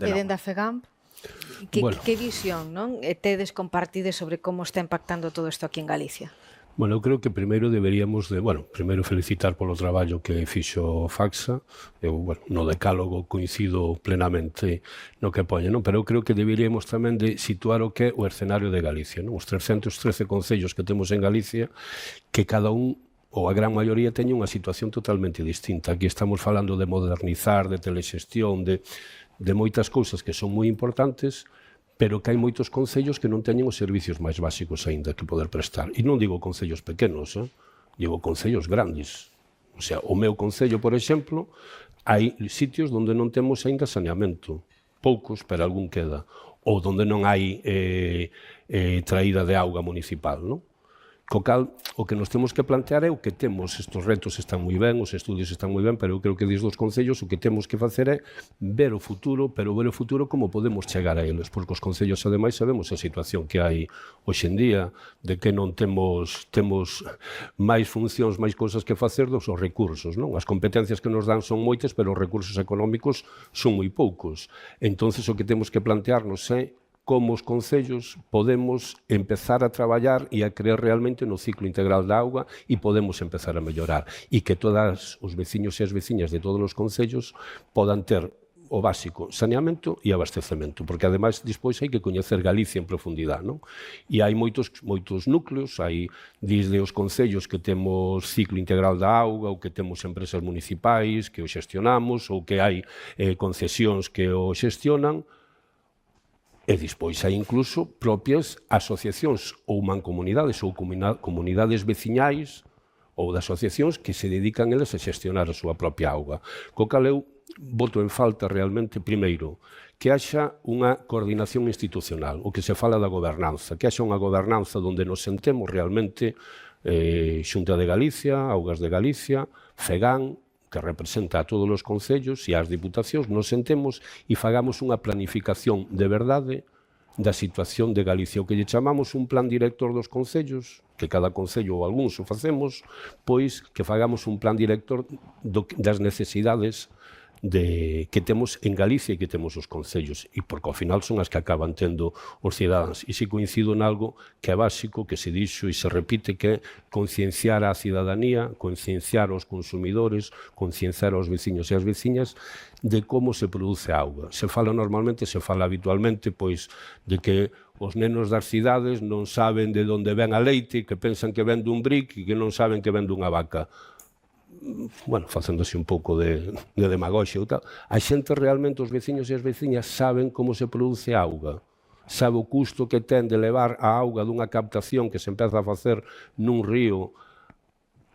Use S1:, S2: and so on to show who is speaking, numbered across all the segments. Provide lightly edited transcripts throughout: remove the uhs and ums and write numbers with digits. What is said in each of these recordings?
S1: E dende a FEGAMP, que visión tedes compartides sobre como está impactando todo isto aquí en Galicia?
S2: Bueno, eu creo que primeiro deberíamos primeiro felicitar polo traballo que fixo Faxa. Eu, no decálogo coincido plenamente no que poñen, pero eu creo que deberíamos tamén de situar o que é o escenario de Galicia, os 313 concellos que temos en Galicia, que cada un, ou a gran maioría, teña unha situación totalmente distinta. Aquí estamos falando de modernizar, de telexestión, de moitas cousas que son moi importantes, pero que hai moitos concellos que non teñen os servicios máis básicos aínda que poder prestar. E non digo concellos pequenos, digo concellos grandes. O sea, o meu concello, por exemplo, hai sitios onde non temos aínda saneamento. Poucos, pero algún queda. Ou onde non hai traída de auga municipal, non? Co cal, o que nos temos que plantear é o que temos. Estes retos están moi ben, os estudios están moi ben, pero eu creo que desde os concellos o que temos que facer é ver o futuro, pero ver o futuro como podemos chegar a eles, porque os concellos, ademais, sabemos a situación que hai hoxe en día, de que non temos máis funcións, máis cousas que facer dos os recursos, non? As competencias que nos dan son moitas, pero os recursos económicos son moi poucos. Entonces, o que temos que plantearnos é como os concellos podemos empezar a traballar e a creer realmente no ciclo integral da auga e podemos empezar a mellorar e que todos os veciños e as veciñas de todos os concellos podan ter o básico, saneamento e abastecemento, porque ademais despois hai que coñecer Galicia en profundidade, non? E hai moitos núcleos, hai desde os concellos que temos ciclo integral da auga ou que temos empresas municipais que o xestionamos ou que hai concesións que o xestionan. E despois hai incluso propias asociacións ou mancomunidades ou comunidades veciñais ou de asociacións que se dedican eles a xestionar a súa propia auga. Co cal eu boto en falta realmente, primeiro, que haxa unha coordinación institucional, o que se fala da gobernanza, que haxa unha gobernanza onde nos sentemos realmente Xunta de Galicia, Augas de Galicia, FEGAN, que representa a todos os concellos e as diputacións, nos sentemos e fagamos unha planificación de verdade da situación de Galicia, o que lle chamamos un plan director dos concellos, que cada concello ou algúns o facemos, pois que fagamos un plan director das necesidades que temos en Galicia e que temos os concellos, e porque ao final son as que acaban tendo os cidadáns. E se coincido en algo que é básico, que se dixo e se repite, que é concienciar a cidadanía, concienciar aos consumidores, concienciar aos veciños e as veciñas de como se produce a auga. Se fala habitualmente, pois, de que os nenos das cidades non saben de onde ven a leite, que pensan que ven dun brick e que non saben que ven dunha vaca. Facéndose un pouco de demagoxia ou tal, a xente realmente, os veciños e as veciñas, saben como se produce auga, sabe o custo que ten de levar a auga dunha captación que se empeza a facer nun río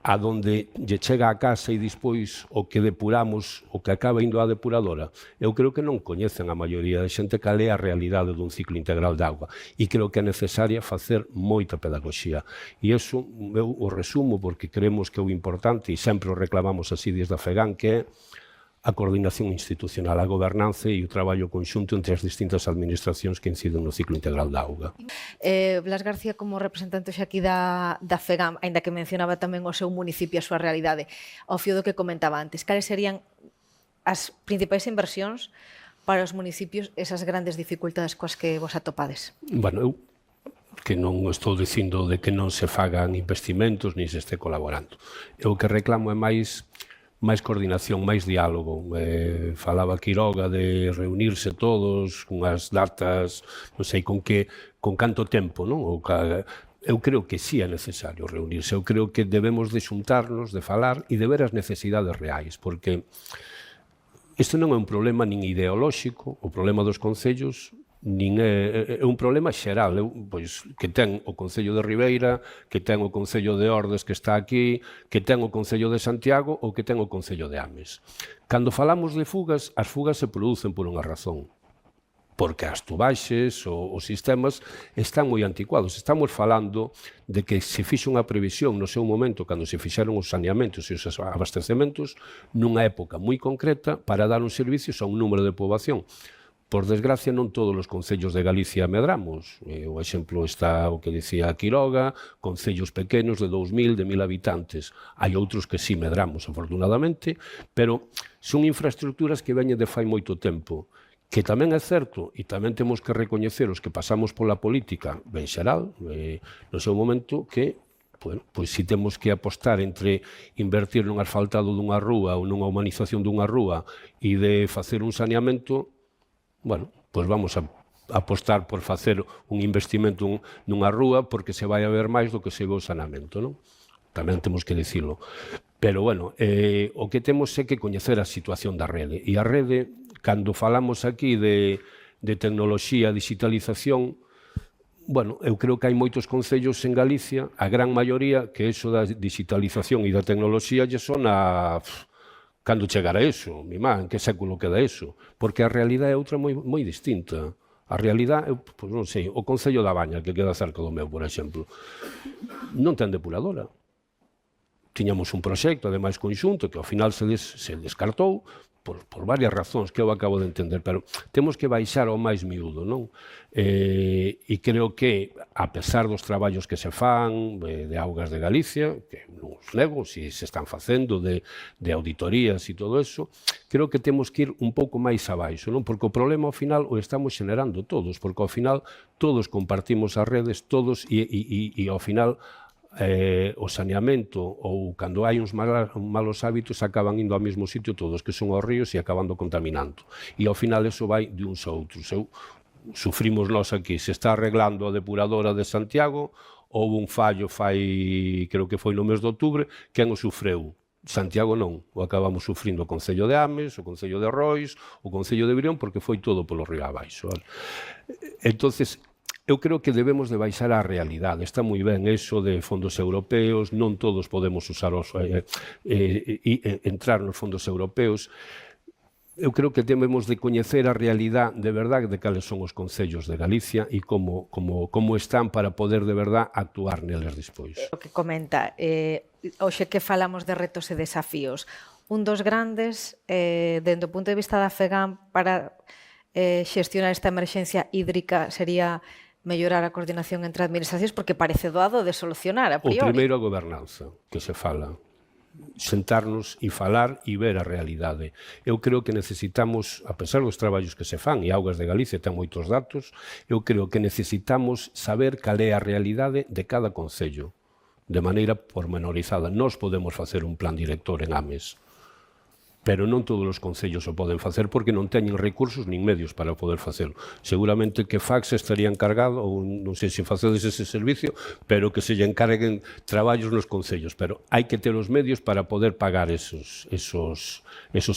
S2: a donde lle chega a casa e despois o que depuramos, o que acaba indo á depuradora. Eu creo que non coñecen a maioría da xente cal é a realidade dun ciclo integral de auga e creo que é necesaria facer moita pedagogía. E iso eu o resumo porque creemos que é o importante e sempre o reclamamos así desde a FEGAN, que é a coordinación institucional, a gobernanza e o traballo conxunto entre as distintas administracións que inciden no ciclo integral da auga.
S1: Blas García, como representante xa aquí da FEGAM, aínda que mencionaba tamén o seu municipio, a súa realidade, ao fío do que comentaba antes, cales serían as principais inversións para os municipios, esas grandes dificultades coas que vos atopades?
S2: Eu que non estou dicindo de que non se fagan investimentos ni se este colaborando. Eu o que reclamo é máis coordinación, máis diálogo. Falaba Quiroga de reunirse todos, unhas datas, non sei con canto tempo, non? Eu creo que sí é necesario reunirse, eu creo que debemos de xuntarnos, de falar e de ver as necesidades reais, porque isto non é un problema nin ideolóxico, o problema dos concellos, nin é un problema xeral, pois, que ten o Concello de Ribeira, que ten o Concello de Ordes que está aquí, que ten o Concello de Santiago ou que ten o Concello de Ames. Cando falamos de fugas, as fugas se producen por unha razón, porque as tubaxes, os sistemas están moi anticuados. Estamos falando de que se fixe unha previsión no seu momento, cando se fixeron os saneamentos e os abastecementos, nunha época moi concreta para dar uns servicios a un número de poboación. Por desgracia, non todos os concellos de Galicia medramos. O exemplo está o que dicía Quiroga, concellos pequenos de 2.000, de 1.000 habitantes. Hai outros que sí medramos, afortunadamente, pero son infraestructuras que veñen de fai moito tempo, Que tamén é certo, e tamén temos que recoñecer os que pasamos pola política, ben xeral, no seu momento, que bueno, pois si temos que apostar entre invertir nun asfaltado dunha rúa ou nunha humanización dunha rúa e de facer un saneamento, bueno, pois vamos a apostar por facer un investimento nunha rúa porque se vai a ver máis do que se ve o saneamento, non? Tamén temos que dicilo. Pero, bueno, o que temos é que coñecer a situación da rede. E a rede, cando falamos aquí de tecnoloxía, digitalización, bueno, eu creo que hai moitos concellos en Galicia, a gran maioría, que eso da digitalización e da tecnoloxía lle son a... Cando chegará eso? Mi má, en que século queda eso? Porque a realidade é outra moi distinta. A realidade, pois non sei, o Concello da Baña, que queda cerca do meu, por exemplo, non ten depuradora. Tiñamos un proxecto, ademais conxunto, que ao final se descartou por varias razóns que eu acabo de entender, pero temos que baixar ao máis miúdo, non? E creo que, a pesar dos traballos que se fan de Augas de Galicia, que non os nego, se están facendo de auditorías e todo eso, creo que temos que ir un pouco máis abaixo, non? Porque o problema ao final o estamos xenerando todos, porque ao final todos compartimos as redes, todos, e ao final o saneamento ou cando hai uns malos hábitos acaban indo ao mesmo sitio todos, que son os ríos, e acabando contaminando. E ao final eso vai de uns a outros. Sufrimos nós aquí, se está arreglando a depuradora de Santiago, houve un fallo creo que foi no mes de outubro, quen o sufreu? Santiago non, o acabamos sufrindo o Concello de Ames, o Concello de Rois, o Concello de Brión, porque foi todo polo río abaixo. Entonces, eu creo que debemos de baixar á realidade. Está moi ben eso de fondos europeos, non todos podemos usar entrar nos fondos europeos. Eu creo que debemos de coñecer a realidade de verdade de cales son os concellos de Galicia e como están para poder de verdade actuar neles despois.
S1: O que comenta, hoxe que falamos de retos e desafíos, un dos grandes, dende o punto de vista da FEGAM, para xestionar esta emerxencia hídrica sería mellorar a coordinación entre administracións, porque parece doado de solucionar a priori.
S2: O primeiro a gobernanza, que se fala. Sentarnos e falar e ver a realidade. Eu creo que necesitamos, a pesar dos traballos que se fan, e Augas de Galicia ten moitos datos, eu creo que necesitamos saber cal é a realidade de cada concello, de maneira pormenorizada. Nós podemos facer un plan director en Ames, pero non todos os concellos o poden facer porque non teñen recursos nin medios para poder facelo. Seguramente que Faxa estaría encargado, ou non sei se facedes ese servicio, pero que se lle encarguen traballos nos concellos. Pero hai que ter os medios para poder pagar esos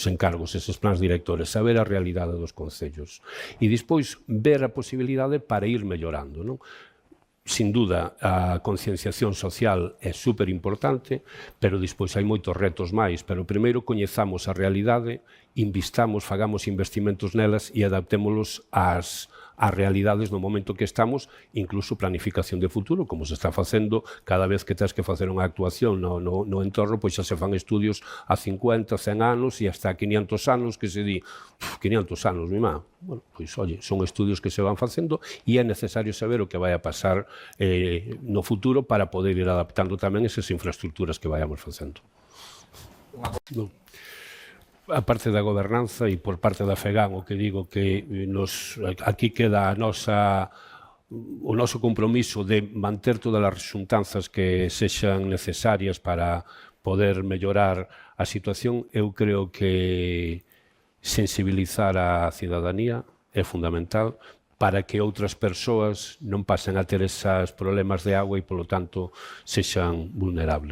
S2: encargos, esos plans directores, saber a realidade dos concellos. E despois ver a posibilidade para ir mellorando, non? Sin duda, a concienciación social é super importante, pero despois hai moitos retos máis. Pero primeiro coñezamos a realidade, invistamos, fagamos investimentos nelas e adaptémolos ás realidades no momento que estamos, incluso planificación de futuro, como se está facendo cada vez que tens que facer unha actuación no entorno, pois xa se fan estudios a 50, 100 anos e hasta 500 anos que se di, 500 anos, mi má. Bueno, pois, oye, son estudios que se van facendo e é necesario saber o que vai a pasar no futuro para poder ir adaptando tamén esas infraestructuras que vayamos facendo. A parte da gobernanza e por parte da FEGAM, o que digo que aquí queda o noso compromiso de manter todas as resultanzas que sexan necesarias para poder mellorar a situación. Eu creo que sensibilizar a cidadanía é fundamental para que outras persoas non pasen a ter esos problemas de agua e, polo tanto, sexan vulnerables.